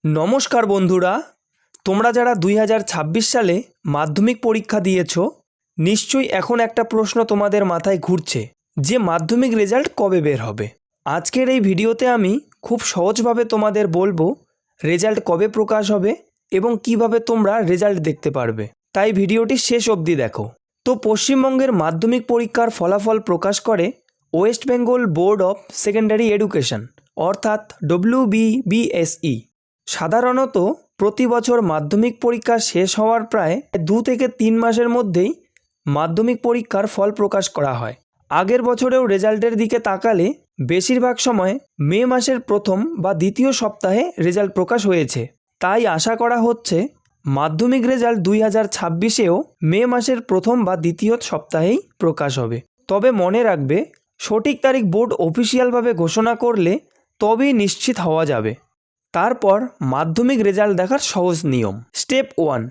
নমস্কার বন্ধুরা, তোমরা যারা 2026 সালে মাধ্যমিক পরীক্ষা দিয়েছো নিশ্চয়ই এখন একটা প্রশ্ন তোমাদের মাথায় ঘুরছে যে মাধ্যমিক রেজাল্ট কবে বের হবে। আজকের এই ভিডিওতে আমি খুব সহজভাবে তোমাদের বলবো রেজাল্ট কবে প্রকাশ হবে এবং কিভাবে তোমরা রেজাল্ট দেখতে পারবে, তাই ভিডিওটি শেষ অবধি দেখো। তো পশ্চিমবঙ্গের মাধ্যমিক পরীক্ষার ফলাফল প্রকাশ করে West Bengal board of secondary education অর্থাৎ WBBSE। সাধারণত প্রতি বছর মাধ্যমিক পরীক্ষা শেষ হওয়ার প্রায় 2 থেকে 3 মাসের মধ্যেই মাধ্যমিক পরীক্ষার ফল প্রকাশ করা হয়। আগের বছরেও রেজাল্টের দিকে তাকালে বেশিরভাগ সময় মে মাসের প্রথম বা দ্বিতীয় সপ্তাহে রেজাল্ট প্রকাশ হয়েছে। তাই আশা করা হচ্ছে মাধ্যমিক রেজাল্ট 2026-এও মে মাসের প্রথম বা দ্বিতীয় সপ্তাহেই প্রকাশ হবে। তবে মনে রাখবে, সঠিক তারিখ বোর্ড অফিসিয়ালভাবে ঘোষণা করলে তবেই নিশ্চিত হওয়া যাবে। তারপর মাধ্যমিক রেজাল্ট দেখার সহজ নিয়ম। স্টেপ 1,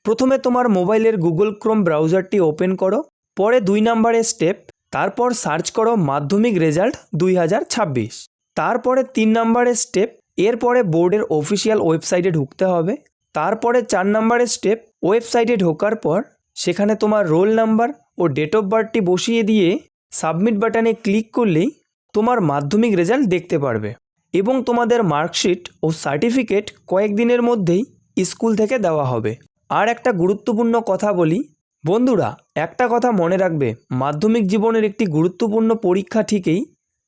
প্রথমে তোমার মোবাইলের গুগল ক্রোম ব্রাউজারটি ওপেন করো। পরে 2 নম্বরের স্টেপ, তারপর সার্চ করো মাধ্যমিক রেজাল্ট 2026। তারপরে 3 নম্বরের স্টেপ, এরপরে বোর্ডের অফিসিয়াল ওয়েবসাইটে ঢুকতে হবে। তারপরে 4 নম্বরের স্টেপ, ওয়েবসাইটে ঢোকার পর সেখানে তোমার রোল নাম্বার ও ডেট অফ বার্থটি বসিয়ে দিয়ে সাবমিট বাটনে ক্লিক করলেই তোমার মাধ্যমিক রেজাল্ট দেখতে পারবে এবং তোমাদের মার্কশিট ও সার্টিফিকেট কয়েকদিনের মধ্যেই স্কুল থেকে দেওয়া হবে। আর একটা গুরুত্বপূর্ণ কথা বলি বন্ধুরা, একটা কথা মনে রাখবে, মাধ্যমিক জীবনের একটি গুরুত্বপূর্ণ পরীক্ষা ঠিকই,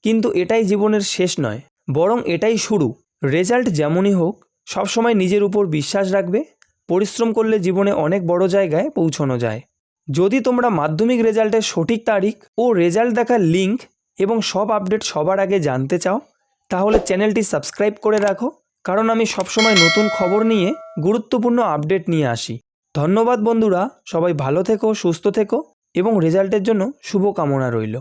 কিন্তু এটাই জীবনের শেষ নয়, বরং এটাই শুরু। রেজাল্ট যেমনই হোক সবসময় নিজের উপর বিশ্বাস রাখবে। পরিশ্রম করলে জীবনে অনেক বড় জায়গায় পৌঁছানো যায়। যদি তোমরা মাধ্যমিক রেজাল্টের সঠিক তারিখ ও রেজাল্ট দেখার লিঙ্ক এবং সব আপডেট সবার আগে জানতে চাও তাহলে চ্যানেলটি সাবস্ক্রাইব করে রাখো, কারণ আমি সবসময় নতুন খবর নিয়ে গুরুত্বপূর্ণ আপডেট নিয়ে আসি। ধন্যবাদ বন্ধুরা, সবাই ভালো থেকো, সুস্থ থেকো এবং রেজাল্টের জন্য শুভকামনা রইল।